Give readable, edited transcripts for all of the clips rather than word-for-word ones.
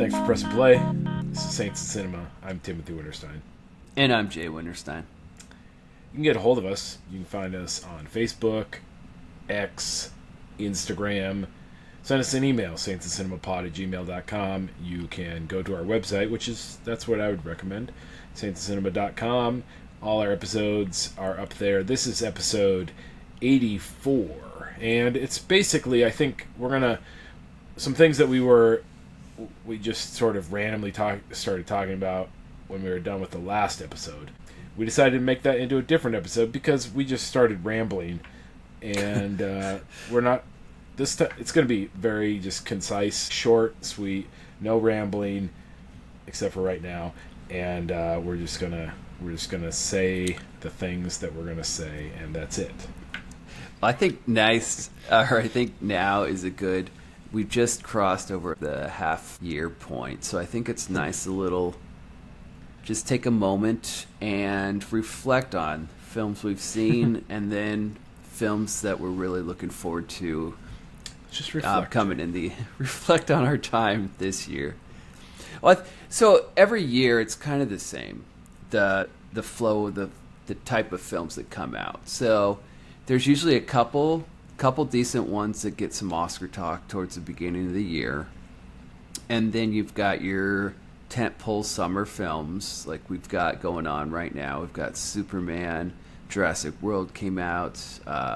Thanks for pressing play. This is Saints of Cinema. I'm Timothy Winterstein. And I'm Jay Winterstein. You can get a hold of us. You can find us on Facebook, X, Instagram. Send us an email, saintsofcinemapod@gmail.com. You can go to our website, that's what I would recommend, saintsofcinema.com. All our episodes are up there. This is episode 84. And it's basically, I think, some things that we just sort of randomly started talking about when we were done with the last episode. We decided to make that into a different episode because we just started rambling, and we're not. It's going to be very just concise, short, sweet, no rambling, except for right now, and we're just gonna say the things that we're gonna say, and that's it. I think now is a good. We've just crossed over the half-year point, so I think it's nice just take a moment and reflect on films we've seen and then films that we're really looking forward to just reflect. Reflect on our time this year. Well, so every year it's kind of the same, the flow of the type of films that come out. So there's usually a couple decent ones that get some Oscar talk towards the beginning of the year. And then you've got your tentpole summer films like we've got going on right now. We've got Superman, Jurassic World came out,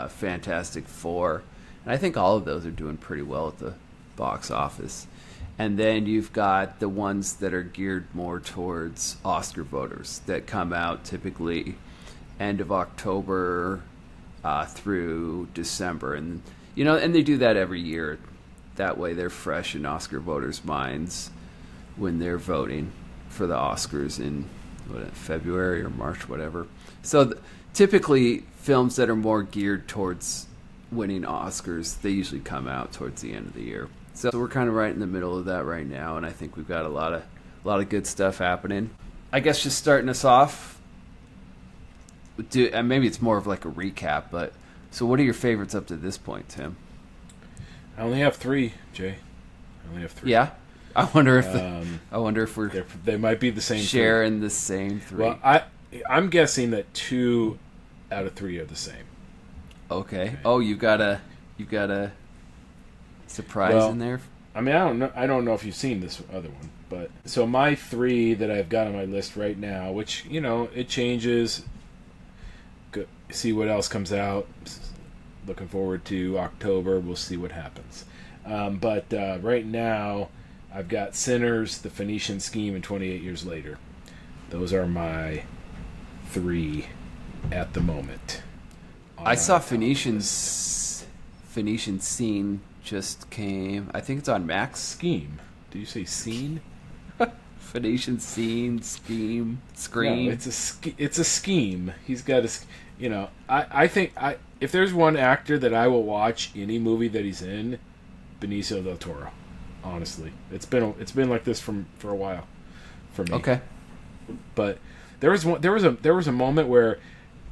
Fantastic Four. And I think all of those are doing pretty well at the box office. And then you've got the ones that are geared more towards Oscar voters that come out typically end of October through December, and they do that every year. That way, they're fresh in Oscar voters' minds when they're voting for the Oscars in February or March, whatever. So, typically, films that are more geared towards winning Oscars, they usually come out towards the end of the year. So we're kind of right in the middle of that right now, and I think we've got a lot of good stuff happening. I guess just starting us off. Maybe it's more of like a recap, but so what are your favorites up to this point, Tim? I only have three, Jay. I only have three. Yeah, I wonder if we're they might be the same. Sharing the same three. Well, I'm guessing that 2 out of 3 are the same. Okay. Oh, you've got a surprise in there. I mean, I don't know if you've seen this other one, but so my 3 that I've got on my list right now, which it changes. See what else comes out. Looking forward to October. We'll see what happens. But right now, I've got Sinners, The Phoenician Scheme, and 28 Years Later. Those are my 3 at the moment. I saw Phoenician Scene just came. I think it's on Max. Scheme. Did you say scene? Phoenician Scene, Scheme, Scream. No, it's a scheme. He's got a. I think if there's one actor that I will watch any movie that he's in, Benicio del Toro. Honestly, it's been like this for a while, for me. Okay. But there was a moment where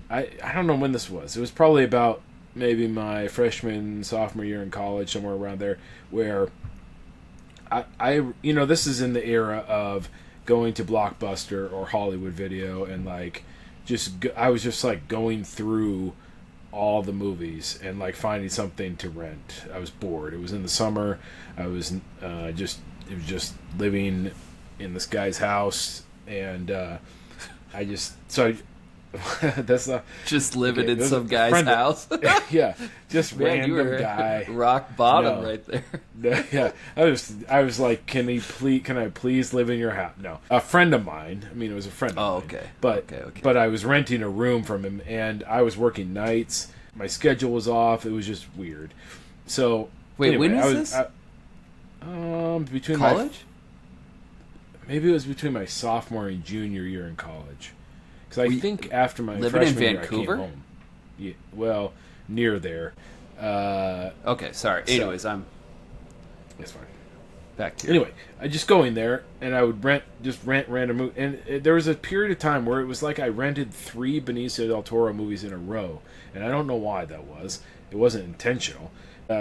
I don't know when this was. It was probably about maybe my sophomore year in college, somewhere around there, where I this is in the era of going to Blockbuster or Hollywood Video and I was just like going through all the movies and like finding something to rent. I was bored. It was in the summer. I was just living in this guy's house, and that's not just living in some guy's house. Yeah, just Man, random you were guy. Rock bottom right there. Yeah, I was like, can I please live in your house? No, a friend of mine. I mean, it was a friend. Oh, of mine, okay. But I was renting a room from him, and I was working nights. My schedule was off. It was just weird. So wait, anyway, when was this? Between college. Maybe it was between my sophomore and junior year in college. Because I think after my living freshman in year, Vancouver? I came home. Yeah, well, near there. Okay, sorry. Anyways, It's fine. Back to Anyway, I just go in there and I would rent random movies. And there was a period of time where it was like I rented 3 Benicio del Toro movies in a row, and I don't know why that was. It wasn't intentional.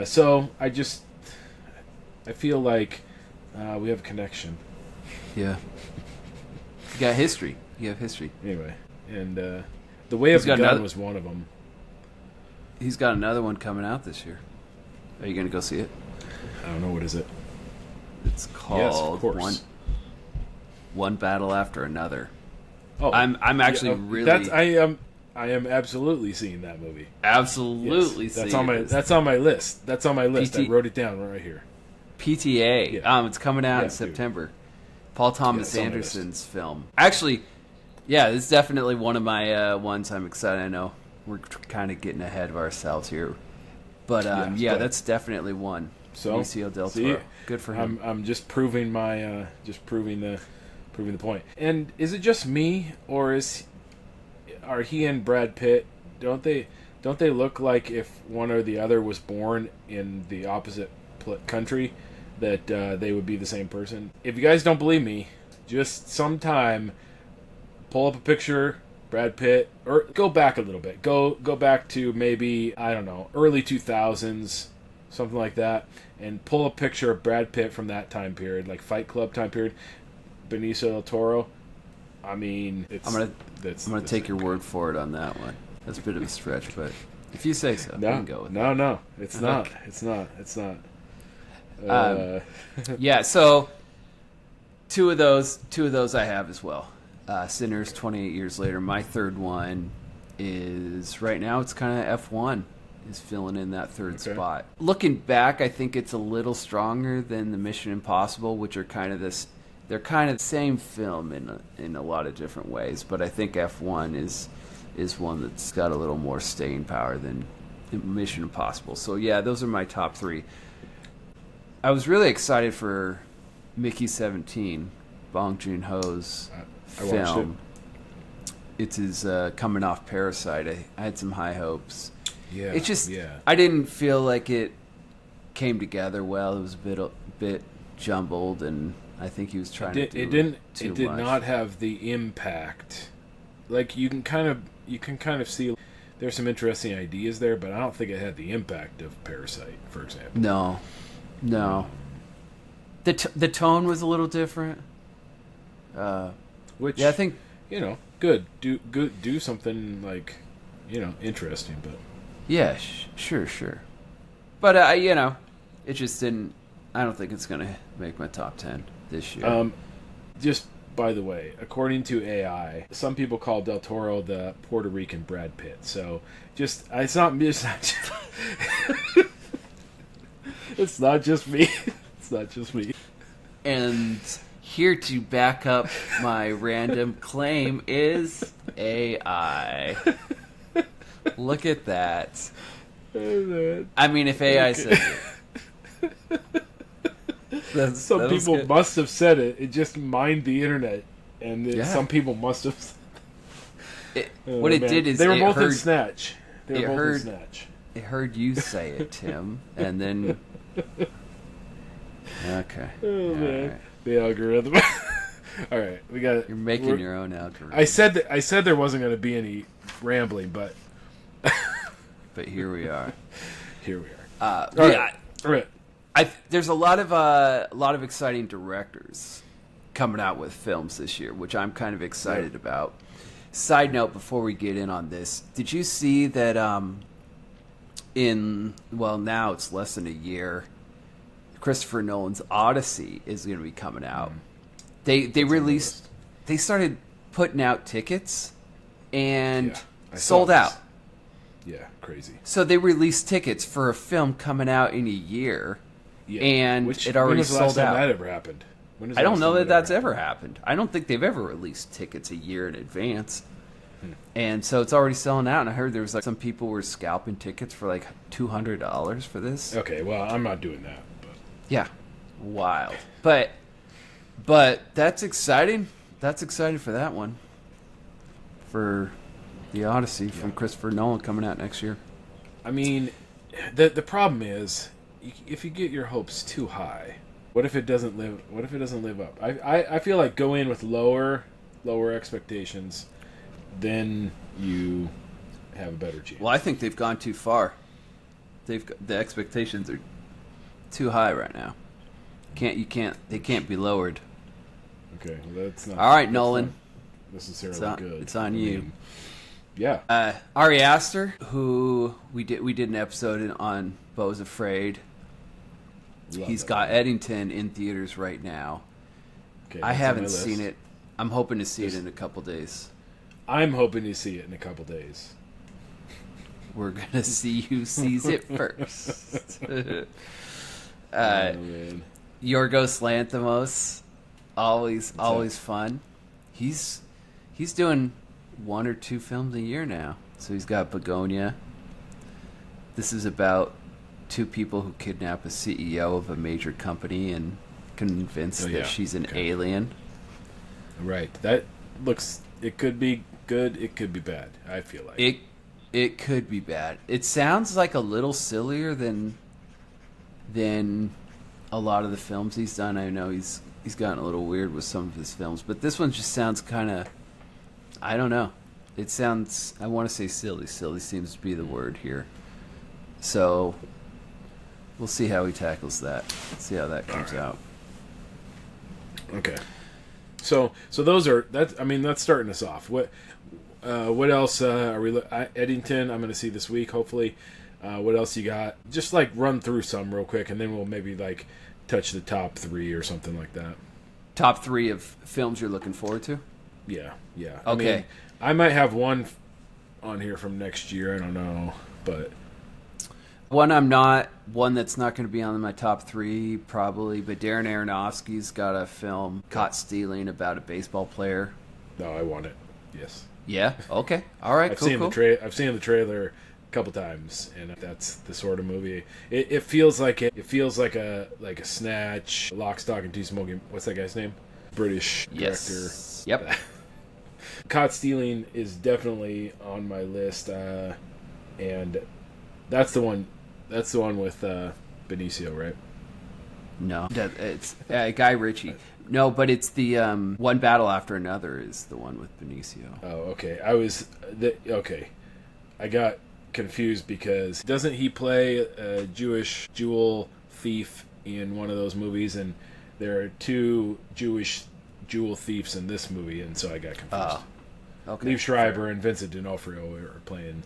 So I feel like We have a connection. Yeah. You got history. You have history. Anyway, and The Way of the Gun was one of them. He's got another one coming out this year. Are you going to go see it? I don't know, what is it? It's called Yes, of course. One Battle After Another. Oh, I'm actually really. I am absolutely seeing that movie. Absolutely yes, seeing that's on my list. That's on my list. I wrote it down right here. PTA. Yeah. It's coming out in September. Paul Thomas Yeah, Anderson's film. Actually, yeah, this is definitely one of my ones I'm excited. I know we're kind of getting ahead of ourselves here, but but that's definitely one. So Benicio del Toro. Good for him. I'm just proving my proving the point. And is it just me, or are he and Brad Pitt? Don't they look like if one or the other was born in the opposite country, that they would be the same person? If you guys don't believe me, just sometime pull up a picture, Brad Pitt, or go back a little bit. Go back to maybe, I don't know, early 2000s, something like that, and pull a picture of Brad Pitt from that time period, like Fight Club time period. Benicio del Toro. I mean, I'm gonna take your word for it on that one. That's a bit of a stretch, but if you say so, we can go with it. No, it's not. It's not. Yeah, so two of those I have as well. Sinners, 28 Years Later. My third one is right now. It's kind of F1 is filling in that third spot. Looking back, I think it's a little stronger than the Mission Impossible, which are kind of this. They're kind of the same film in a lot of different ways, but I think F1 is one that's got a little more staying power than Mission Impossible. So yeah, those are my top three. I was really excited for Mickey 17, Bong Joon-ho's film. It's his coming off Parasite. I had some high hopes. Yeah, it just I didn't feel like it came together well. It was a bit jumbled, and I think he was trying to do it did not have the impact. Like you can kind of see there's some interesting ideas there, but I don't think it had the impact of Parasite, for example. No. The tone was a little different. Which I think good. Do something like interesting, but yeah, sure. But it just didn't. I don't think it's gonna make my top 10 this year. Just by the way, according to AI, some people call Del Toro the Puerto Rican Brad Pitt. So it's not it's not just me. It's not just me. And here to back up my random claim is AI. Look at that. I mean, if AI said it. Some people must have said it. It just mined the internet, and some people must have. What it did is they were both in Snatch. They were both in Snatch. It heard you say it, Tim, and then. Okay. Oh man, right. The algorithm. All right, we got it. You're making your own algorithm. I said there wasn't going to be any rambling, but. But here we are. Here we are. All right. There's a lot of exciting directors coming out with films this year, which I'm kind of excited about. Side note, before we get in on this, did you see that now it's less than a year, Christopher Nolan's Odyssey is going to be coming out. They started putting out tickets and sold out. Yeah, crazy. So they released tickets for a film coming out in a year. Yeah. And it already sold out. When was the last time that ever happened? I don't know that that's ever happened. I don't think they've ever released tickets a year in advance. And so it's already selling out. And I heard there was some people were scalping tickets for like $200 for this. Okay, well, I'm not doing that. But. Yeah, wild. But that's exciting. That's exciting for that one. For the Odyssey from Christopher Nolan coming out next year. I mean, the problem is, if you get your hopes too high, what if it doesn't live up? I feel like go in with lower expectations, then you have a better chance. Well, I think they've gone too far. The expectations are too high right now. They can't be lowered. Okay, well, that's not. All right, that's Nolan. not necessarily good. It's on you. Yeah. Ari Aster, who we did an episode on Beau's Afraid. Love He's that got movie. Eddington in theaters right now. Okay, I that's on my haven't list. seen it. I'm hoping to see it in a couple days. I'm hoping to see it in a couple days. We're gonna see who sees it first. Oh, man. Yorgos Lanthimos, always fun. He's doing 1 or 2 films a year now. So he's got Begonia. This is about 2 people who kidnap a CEO of a major company and convince that she's an alien. Right. That looks. It could be good. It could be bad. I feel like It could be bad. It sounds like a little sillier than a lot of the films he's done. I know he's gotten a little weird with some of his films, but this one just sounds kind of, I don't know. It sounds, I want to say silly. Silly seems to be the word here. So we'll see how he tackles that. See how that comes out. Okay. So those are that's. I mean, that's starting us off. What else are we? Eddington, I'm going to see this week, hopefully. What else you got? Just like run through some real quick, and then we'll maybe like touch the top 3 or something like that. Top 3 of films you're looking forward to? Yeah. Okay. I mean, I might have one on here from next year. I don't know, but One that's not going to be on my top 3 probably, but Darren Aronofsky's got a film, Caught Stealing, about a baseball player. no, I want it. Yes. Yeah. Okay. All right. I've cool. seen the trailer a couple times, and that's the sort of movie. It feels like it feels like a Snatch, Lock, Stock, and Two Smoking. What's that guy's name? British director. Yes. Yep. Caught Stealing is definitely on my list, and that's the one. That's the one with Benicio, right? No, it's Guy Ritchie. No, but it's the One Battle After Another is the one with Benicio. Oh, okay. Okay. I got confused because doesn't he play a Jewish jewel thief in one of those movies? And there are 2 Jewish jewel thieves in this movie, and so I got confused. Okay. Liev Schreiber and Vincent D'Onofrio are playing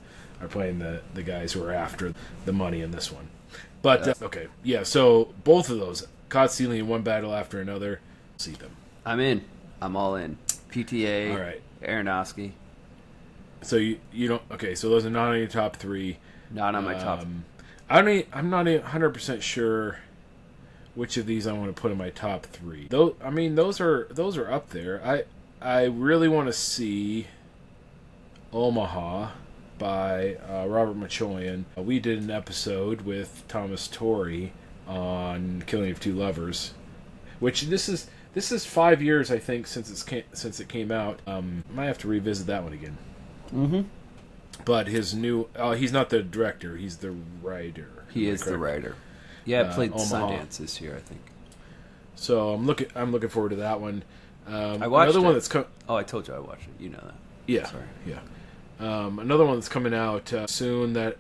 the guys who are after the money in this one. But okay, yeah. So both of those, Caught Stealing and One Battle After Another, see them. I'm in. I'm all in. PTA. All right. Aronofsky. So you don't. Okay, so those are not on your top 3. Not on my top. I'm not 100% sure which of these I want to put in my top 3. Though I mean those are up there. I really want to see Omaha by Robert Machoyan. We did an episode with Thomas Torrey on Killing of Two Lovers, which this is 5 years I think since it came out. Might have to revisit that one again. Mm-hmm. But his new he's not the director, he's the writer. He is the writer. Yeah, it played Omaha. Sundance this year, I think. So I'm looking forward to that one. I watched another it. one that's Oh, I told you I watched it. You know that. yeah, Sorry. yeah. Another one that's coming out soon that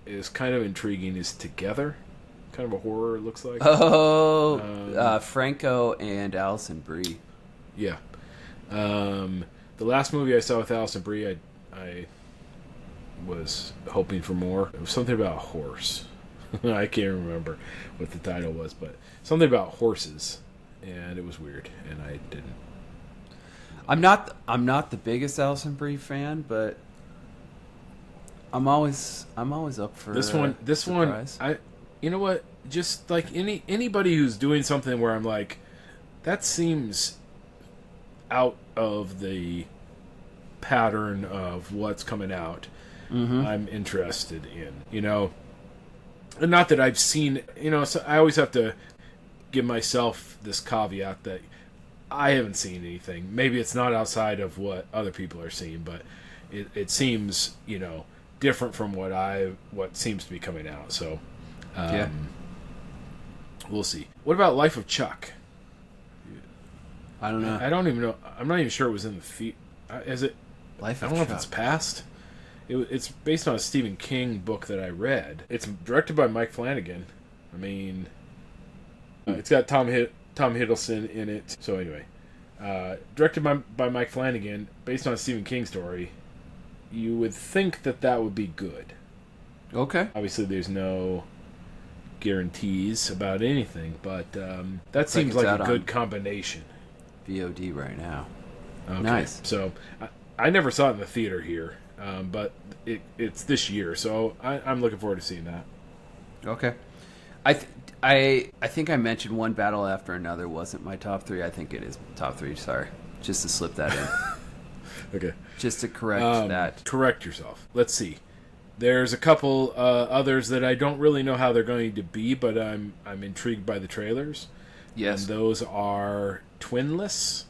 is kind of intriguing is Together. Kind of a horror, it looks like. Oh, Franco and Alison Brie. Yeah. The last movie I saw with Alison Brie, I was hoping for more. It was something about a horse. I can't remember what the title was, but something about horses, and it was weird, and I didn't. I'm not the biggest Alison Brie fan, but I'm always up for This one, surprise. you know what? Just like anybody who's doing something where I'm like, that seems out of the pattern of what's coming out. Mm-hmm. I'm interested in, and not that I've seen, so I always have to give myself this caveat that I haven't seen anything. Maybe it's not outside of what other people are seeing, but it seems, different from what seems to be coming out. So, Yeah. We'll see. What about Life of Chuck? I don't know. I don't even know. I'm not even sure it was in the is it? Life I of don't know if Chuck. it's past. It's based on a Stephen King book that I read. It's directed by Mike Flanagan. I mean, It's got Tom Hiddleston in it. So anyway, directed by Mike Flanagan, based on a Stephen King story. You would think that would be good. Okay. Obviously, there's no guarantees about anything, but that seems like a good combination. VOD right now. Okay. Nice. So I never saw it in the theater here, but it's this year, so I'm looking forward to seeing that. Okay. I think I mentioned One Battle After Another wasn't my top 3. I think it is top 3. Sorry, just to slip that in. Okay. Just to correct that. Correct yourself. Let's see. There's a couple others that I don't really know how they're going to be, but I'm intrigued by the trailers. Yes. And those are Twinless.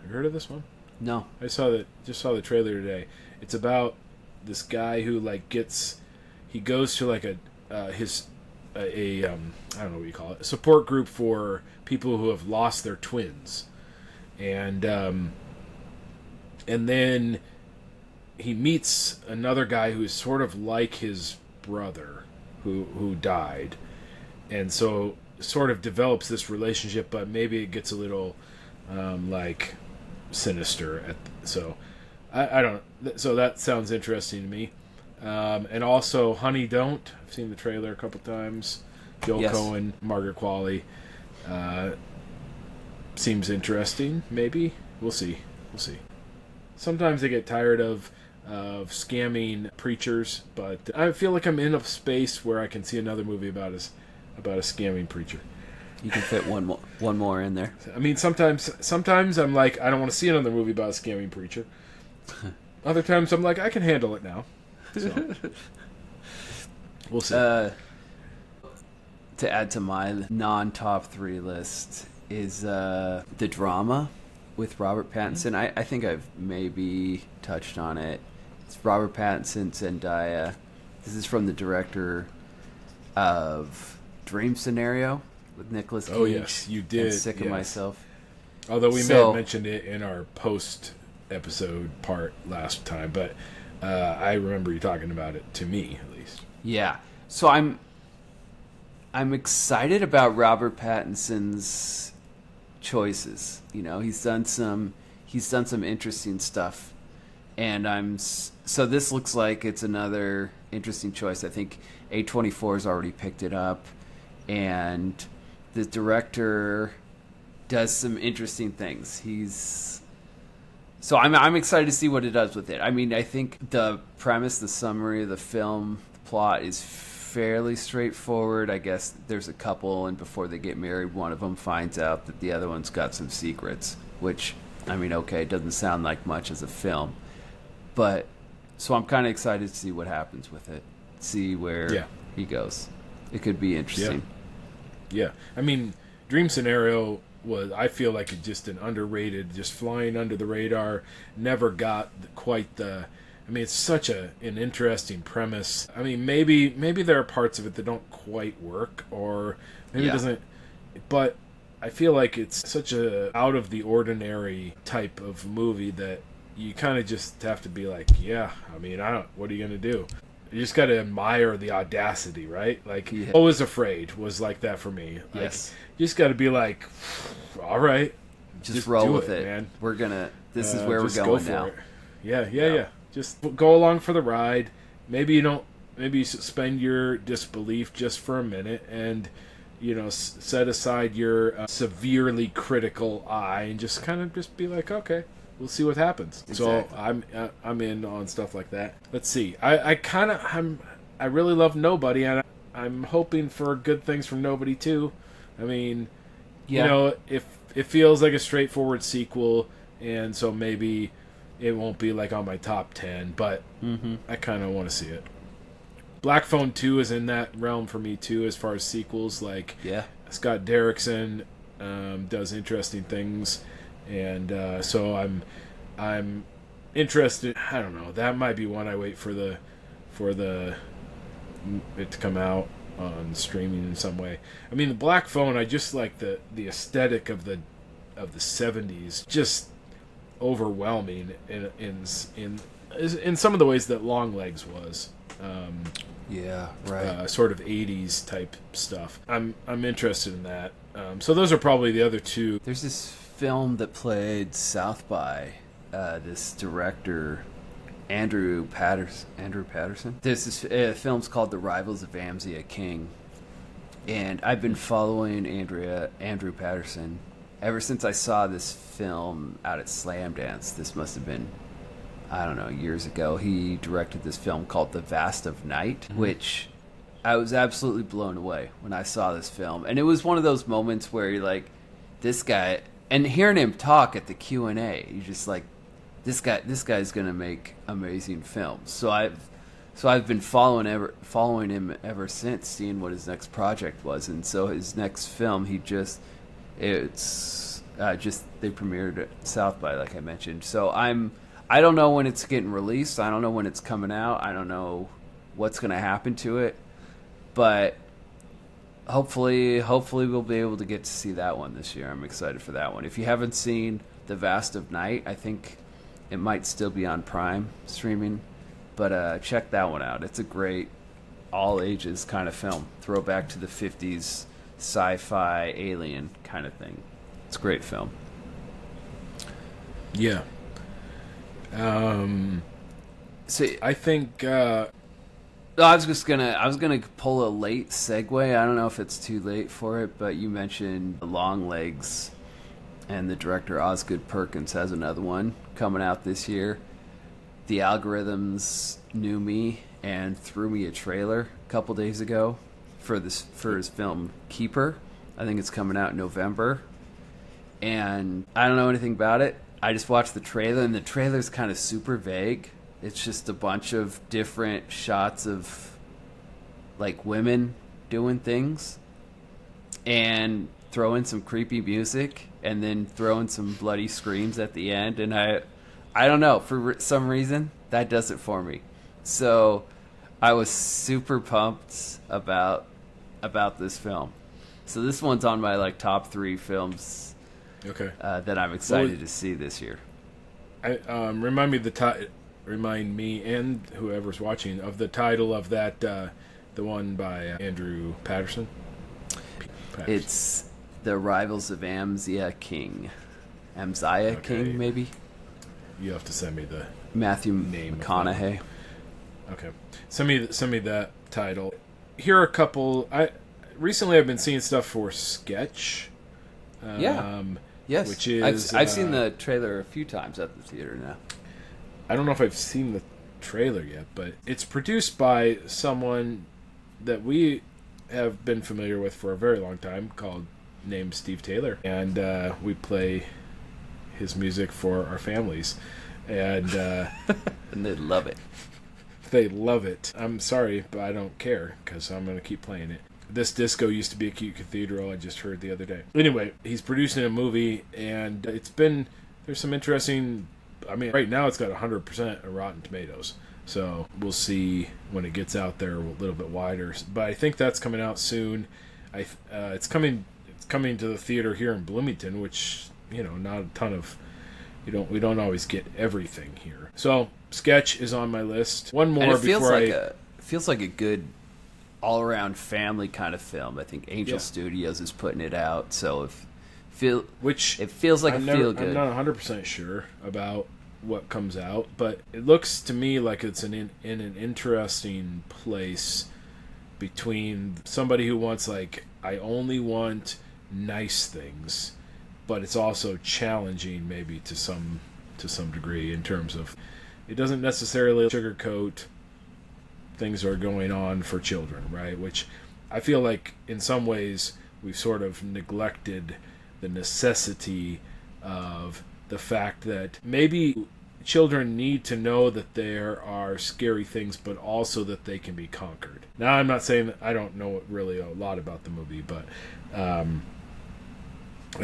Have you heard of this one? No. I just saw the trailer today. It's about this guy who he goes to like I don't know what you call it, a support group for people who have lost their twins, and then he meets another guy who's sort of like his brother who died, and so sort of develops this relationship, but maybe it gets a little like sinister so I don't know. So that sounds interesting to me. And also Honey Don't. I've seen the trailer a couple times. Joel Cohen, Margaret Qualley. Seems interesting. Maybe we'll see. Sometimes I get tired of scamming preachers, but I feel like I'm in a space where I can see another movie about a scamming preacher. You can fit one more in there. I mean, sometimes I'm like, I don't want to see another movie about a scamming preacher. Other times I'm like, I can handle it now. So, we'll see. To add to my non-top 3 list is the drama with Robert Pattinson. I think I've maybe touched on it. It's Robert Pattinson, Zendaya. This is from the director of Dream Scenario with Nicolas Cage. Oh yes, you did. And Sick of Myself. Although we may have mentioned it in our post-episode part last time, but I remember you talking about it to me, at least. Yeah. So I'm excited about Robert Pattinson's choices. You know, he's done some interesting stuff, and so this looks like it's another interesting choice. I think A24 has already picked it up, and the director does some interesting things. So I'm excited to see what it does with it. I mean, I think the premise, the summary of the film, the plot is fairly straightforward. I guess there's a couple, and before they get married, one of them finds out that the other one's got some secrets, which, I mean, okay, doesn't sound like much as a film. But, so I'm kind of excited to see what happens with it, see where he goes. It could be interesting. Yeah. I mean, Dream Scenario I feel like it's just an underrated, just flying under the radar, never got quite the... I mean, it's such an interesting premise. I mean, maybe there are parts of it that don't quite work, or maybe it doesn't... But I feel like it's such a out of the ordinary type of movie that you kind of just have to be like, I mean, what are you going to do? You just got to admire the audacity, right? Like, Always Afraid was like that for me. Like, you just got to be like, all right. Just roll with it, man. We're going to... This is where we're going now. Yeah. Just go along for the ride. Maybe you suspend your disbelief just for a minute and, set aside your severely critical eye and just kind of just be like, okay, we'll see what happens. Exactly. So I'm in on stuff like that. Let's see. I really love Nobody, and I'm hoping for good things from Nobody too. I mean, if it feels like a straightforward sequel, and so maybe it won't be like on my top 10, but I kind of want to see it. Black Phone 2 is in that realm for me too, as far as sequels. Like, Scott Derrickson does interesting things, and so I'm interested. I don't know. That might be one I wait for it to come out on streaming in some way. I mean, the Black Phone, I just like the aesthetic of the 70s, just overwhelming in some of the ways that Longlegs was. Yeah, right. sort of 80s type stuff. I'm interested in that. So those are probably the other two. There's this film that played South by this director Andrew Patterson. There's this film's called The Rivals of Amzia King, and I've been following Andrew Patterson ever since I saw this film out at Slamdance. This must have been, I don't know, years ago. He directed this film called The Vast of Night, which I was absolutely blown away when I saw this film. And it was one of those moments where you're like, this guy, and hearing him talk at the Q&A, you're just like, this guy's going to make amazing films. So I've been following him ever since, seeing what his next project was. And so his next film, they premiered at South by, like I mentioned. So I don't know when it's getting released. I don't know when it's coming out. I don't know what's going to happen to it. But hopefully we'll be able to get to see that one this year. I'm excited for that one. If you haven't seen The Vast of Night, I think it might still be on Prime streaming. But check that one out. It's a great all ages kind of film. Throwback to the 50s sci-fi alien kind of thing. It's a great film. Yeah. So I think I was gonna pull a late segue. I don't know if it's too late for it, but you mentioned Long Legs, and the director Osgood Perkins has another one coming out this year. The Algorithms knew me and threw me a trailer a couple days ago for his film Keeper. I think it's coming out in November, and I don't know anything about it. I just watched the trailer, and the trailer's kind of super vague. It's just a bunch of different shots of, like, women doing things and throw in some creepy music and then throw in some bloody screams at the end. And I don't know, for some reason, that does it for me. So I was super pumped about this film. So this one's on my, like, top 3 films that I'm excited to see this year. Remind me and whoever's watching of the title of that, the one by Andrew Patterson. It's The Rivals of Amzia King. King, maybe? You have to send me the Matthew name McConaughey. Okay. Send me that title. Here are a couple. Recently I've been seeing stuff for Sketch. Yes. Which is I've seen the trailer a few times at the theater now. I don't know if I've seen the trailer yet, but it's produced by someone that we have been familiar with for a very long time, named Steve Taylor, and we play his music for our families, and and they love it. They love it. I'm sorry, but I don't care because I'm going to keep playing it. This disco used to be a cute cathedral. I just heard the other day. Anyway, he's producing a movie, and there's some interesting. I mean, right now it's got 100% of Rotten Tomatoes. So we'll see when it gets out there a little bit wider. But I think that's coming out soon. It's coming to the theater here in Bloomington, which, not a ton of. We don't always get everything here. So Sketch is on my list. One more and it before feels like a good all-around family kind of film. I think Angel Studios is putting it out, so it feels like I'm feel good. I'm not 100% sure about what comes out, but it looks to me like it's in an interesting place between somebody who wants, like, I only want nice things, but it's also challenging maybe to some degree in terms of it doesn't necessarily sugarcoat things are going on for children, right? Which I feel like in some ways we've sort of neglected the necessity of the fact that maybe children need to know that there are scary things, but also that they can be conquered. Now, I'm not saying that I don't know really a lot about the movie, but I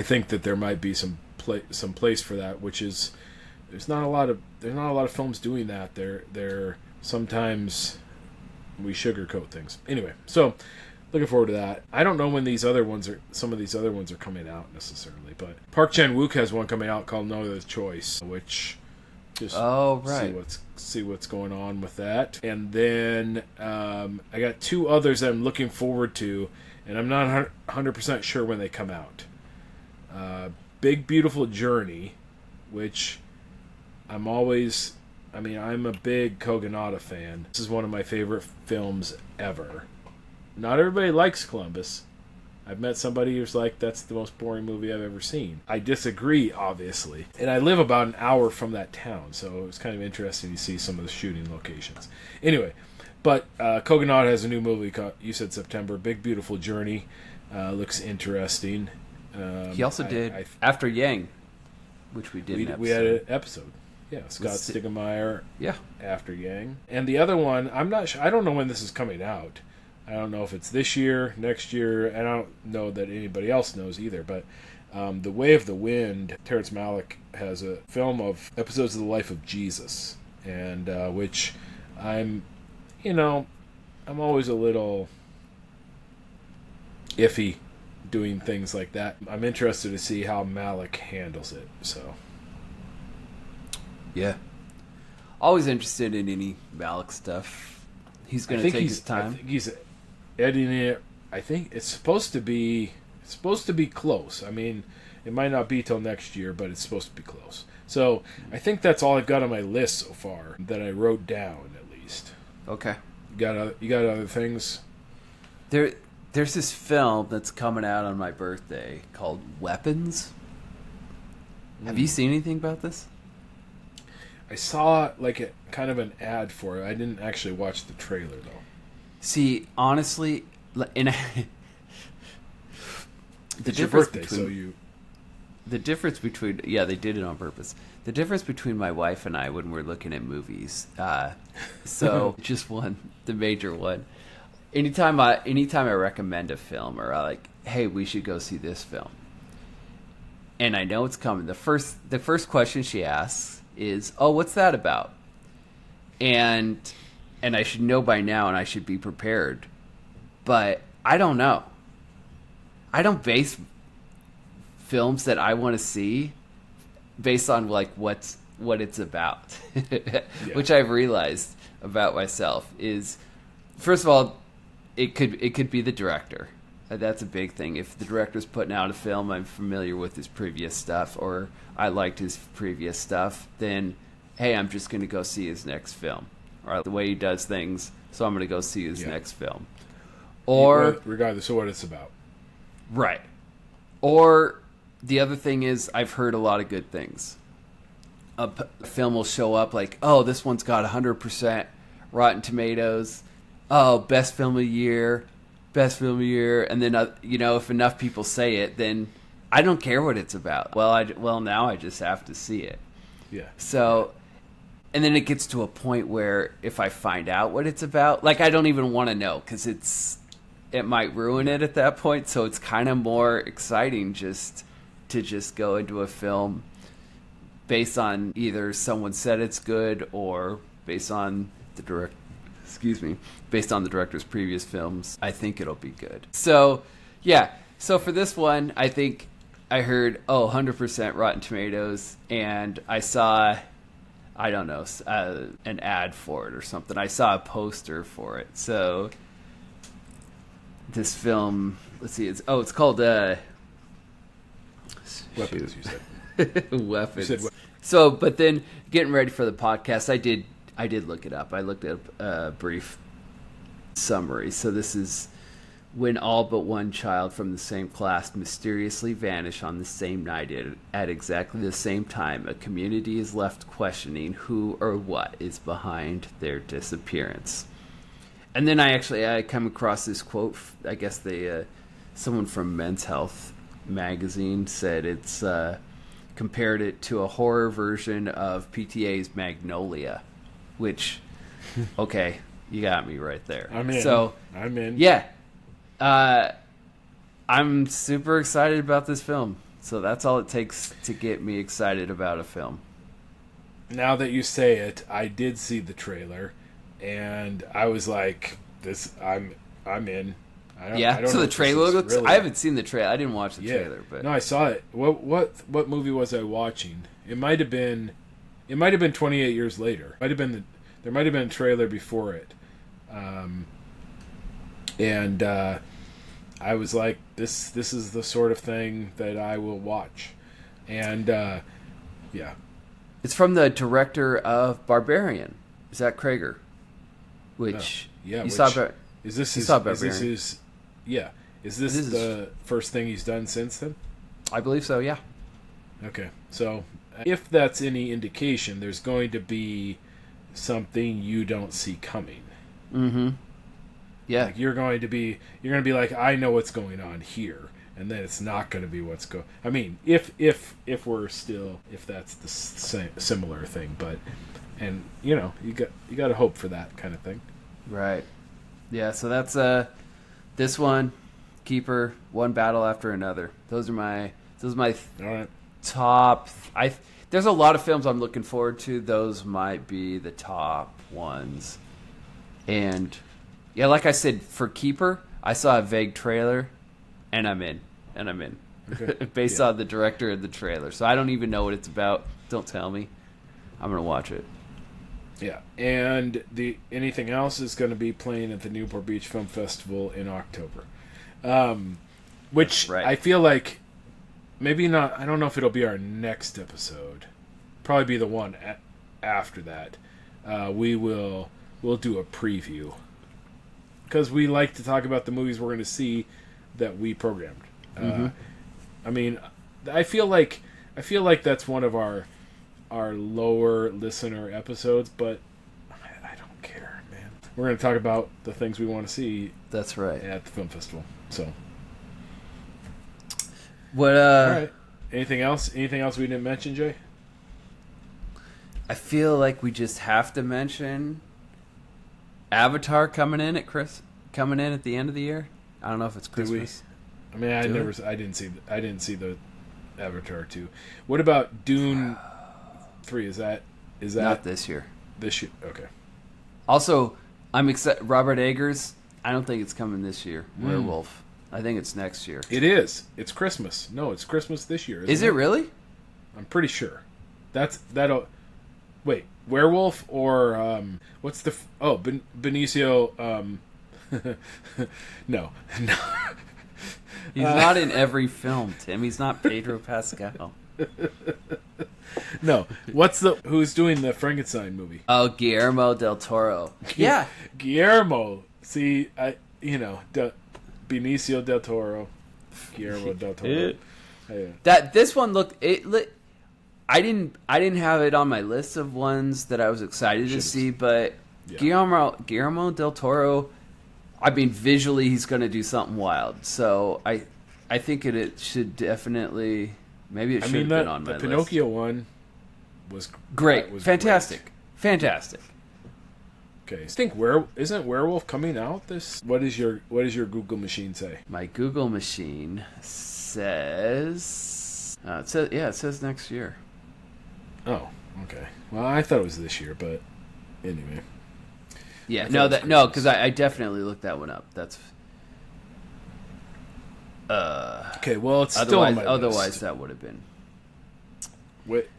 think that there might be some place for that, which is there's not a lot of films doing that. They're sometimes we sugarcoat things. Anyway, so looking forward to that. I don't know when some of these other ones are coming out necessarily, but Park Chan-wook has one coming out called No Other Choice, which Just Oh, right. see what's going on with that. And then I got two others that I'm looking forward to, and I'm not 100% sure when they come out. Big Beautiful Journey, which I'm a big Kogonada fan. This is one of my favorite films ever. Not everybody likes Columbus. I've met somebody who's like, that's the most boring movie I've ever seen. I disagree, obviously. And I live about an hour from that town, so it was kind of interesting to see some of the shooting locations. Anyway, but Kogonada has a new movie called, you said September, Big Beautiful Journey. Looks interesting. He also did After Yang, which we did an episode. We had an episode. Yeah, Scott Stigmeyer. Yeah. After Yang. And the other one, I'm not sure. I don't know when this is coming out. I don't know if it's this year, next year, and I don't know that anybody else knows either, but The Way of the Wind, Terrence Malick has a film of episodes of the life of Jesus, and which I'm always a little iffy doing things like that. I'm interested to see how Malick handles it, so. Yeah. Always interested in any Malick stuff. He's going to take his time. I think he's editing it. I think it's supposed to be close. I mean, it might not be till next year, but it's supposed to be close. So I think that's all I've got on my list so far that I wrote down at least. Okay. You got other things? There's this film that's coming out on my birthday called Weapons. Have you seen anything about this? I saw like kind of an ad for it. I didn't actually watch the trailer though. See, honestly, the difference between they did it on purpose. The difference between my wife and I when we're looking at movies, so just the major one. Anytime I recommend a film or I like, hey, we should go see this film, and I know it's coming. The first question she asks is, "Oh, what's that about?" And I should know by now, and I should be prepared. But I don't know. I don't base films that I want to see based on like what it's about. Which I've realized about myself is, first of all, it could be the director. That's a big thing. If the director's putting out a film, I'm familiar with his previous stuff, or I liked his previous stuff, then hey, I'm just going to go see his next film. Or the way he does things, so I'm going to go see his next film. Or regardless of what it's about. Right. Or the other thing is, I've heard a lot of good things. A film will show up like, oh, this one's got 100% Rotten Tomatoes. Oh, best film of the year. And then, if enough people say it, then I don't care what it's about. Well, now I just have to see it. Yeah. So, and then it gets to a point where if I find out what it's about, like I don't even want to know because it might ruin it at that point. So it's kind of more exciting to go into a film based on either someone said it's good or based on the director's previous films. I think it'll be good. So, yeah. So for this one, I think I heard, 100% Rotten Tomatoes, and I saw, I don't know, an ad for it or something. I saw a poster for it. So this film, let's see, it's called Weapons, you said. Weapons. You said So, but then getting ready for the podcast, I did look it up. I looked up a brief summary. So this is when all but one child from the same class mysteriously vanish on the same night at exactly the same time. A community is left questioning who or what is behind their disappearance. And then I come across this quote. I guess someone from Men's Health magazine said it's compared it to a horror version of PTA's Magnolia, which, okay, you got me right there. I'm in. I'm in. Yeah. I'm super excited about this film. So that's all it takes to get me excited about a film. Now that you say it, I did see the trailer, and I was like, I'm in. I don't so know the trailer looks... really... I haven't seen the trailer. I didn't watch the trailer. But no, I saw it. What movie was I watching? It might have been It might have been 28 years later. There might have been a trailer before it. And I was like, this is the sort of thing that I will watch. And yeah. It's from the director of Barbarian, Zach Krager. Which Is this the first thing he's done since then? I believe so, yeah. Okay. So if that's any indication, there's going to be something you don't see coming. Mm-hmm. Yeah. Like you're going to be like, I know what's going on here, and then it's not going to be what's going. I mean, if that's the similar thing, but you got to hope for that kind of thing. Right. Yeah. So that's this one, Keeper, one battle after another. Those are my All right. top. There's a lot of films I'm looking forward to. Those might be the top ones, and. Yeah, like I said, for Keeper, I saw a vague trailer, and I'm in. Okay. Based on the director of the trailer. So I don't even know what it's about. Don't tell me. I'm going to watch it. Yeah, and anything else is going to be playing at the Newport Beach Film Festival in October. Which right. I feel like maybe not. I don't know if it'll be our next episode. Probably be the one after that. We'll do a preview. Because we like to talk about the movies we're going to see that we programmed. Mm-hmm. I mean, I feel like that's one of our lower listener episodes, but I don't care, man. We're going to talk about the things we want to see. That's right. At the film festival. So, what? All right. Anything else? Anything else we didn't mention, Jay? I feel like we just have to mention Avatar coming in at the end of the year. I don't know if it's Christmas. I mean, I didn't see the Avatar 2. What about Dune 3? Is that not this year? This year, okay. Also, I'm excited. Robert Eggers. I don't think it's coming this year. Werewolf. I think it's next year. It is. It's Christmas. No, it's Christmas this year. Is it really? I'm pretty sure. That'll. Wait, Werewolf or what's the Benicio? No. He's not in every film, Tim. He's not Pedro Pascal. No. Who's doing the Frankenstein movie? Oh, Guillermo del Toro. Yeah, Guillermo. See, Benicio del Toro. Guillermo del Toro. This one looked. I didn't have it on my list of ones that I was excited to see, but yeah. Guillermo del Toro, I mean, visually he's going to do something wild. So I think it should definitely, maybe it should have been on my list. The Pinocchio one was great. Fantastic. Okay, I think isn't Werewolf coming out this? What does your Google machine say? My Google machine says it says next year. Oh, okay. Well, I thought it was this year, but anyway. Yeah, because I definitely looked that one up. That's okay. Well, it's still on my list. Otherwise, that would have been.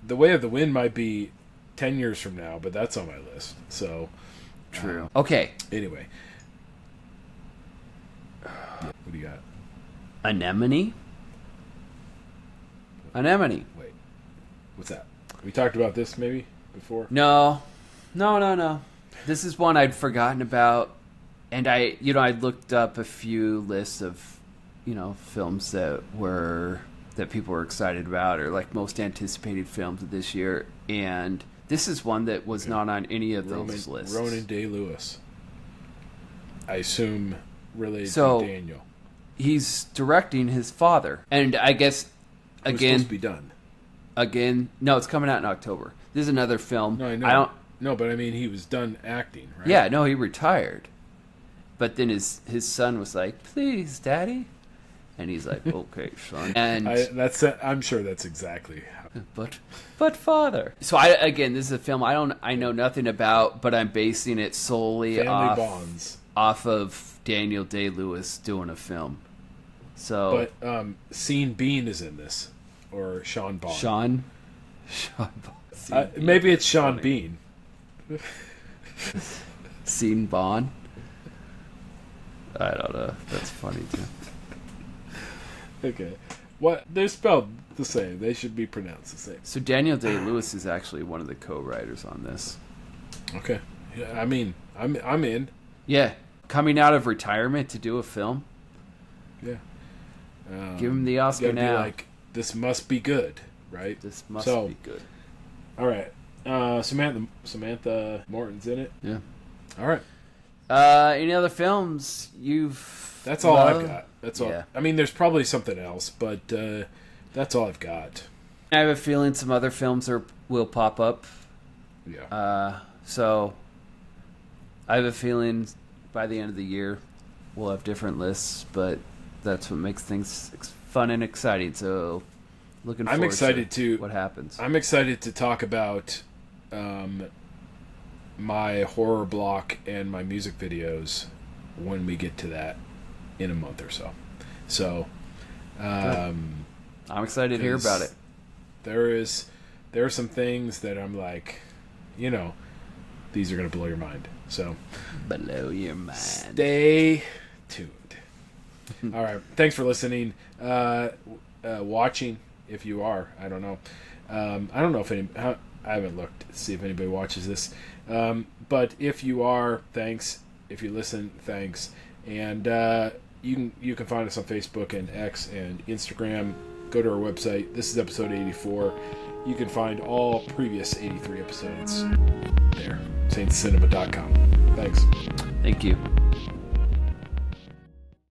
The Way of the Wind might be 10 years from now, but that's on my list. So true. Okay. Anyway, what do you got? Anemone. Wait, what's that? We talked about this maybe before? No. This is one I'd forgotten about, and I'd looked up a few lists of, films that people were excited about, or like most anticipated films of this year, and this is one that was not on any of those lists. Ronan Day-Lewis, I assume related to Daniel. He's directing his father, and I guess again supposed to be done. Again, no, it's coming out in October. This is another film. No, I know. No, but I mean, he was done acting, right? Yeah, no, he retired. But then his son was like, "Please, Daddy," and he's like, "Okay, son." And I'm sure that's exactly how. But father. So this is a film I know nothing about, but I'm basing it solely off of Daniel Day-Lewis doing a film. So, but Sean Bean is in this. Or Sean Bond. Sean Bond. Maybe it's Sean Bean. Scene Bond. I don't know. That's funny too. Okay. What? They're spelled the same. They should be pronounced the same. So Daniel Day-Lewis is actually one of the co-writers on this. Okay. Yeah, I mean, I'm in. Yeah, coming out of retirement to do a film. Yeah. Give him the Oscar you gotta now. Be like, this must be good, right? This must So- be good. All right. Samantha Morton's in it. Yeah. All right. Any other films you've? That's all I've loved? got. That's all. Yeah. I mean, there's probably something else, but that's all I've got. I have a feeling some other films will pop up. Yeah. So I have a feeling by the end of the year we'll have different lists, but that's what makes things fun and exciting. So looking forward I'm excited to to what happens. I'm excited to talk about my horror block and my music videos when we get to that in a month or so. So I'm excited to hear about it. There are some things that I'm like, these are going to blow your mind. So Blow your mind. stay tuned. All right. Thanks for listening. Watching, if you are. I don't know. I don't know if I haven't looked to see if anybody watches this. But if you are, thanks. If you listen, thanks. And you can find us on Facebook and X and Instagram. Go to our website. This is episode 84. You can find all previous 83 episodes there. saintcinema.com. Thanks. Thank you.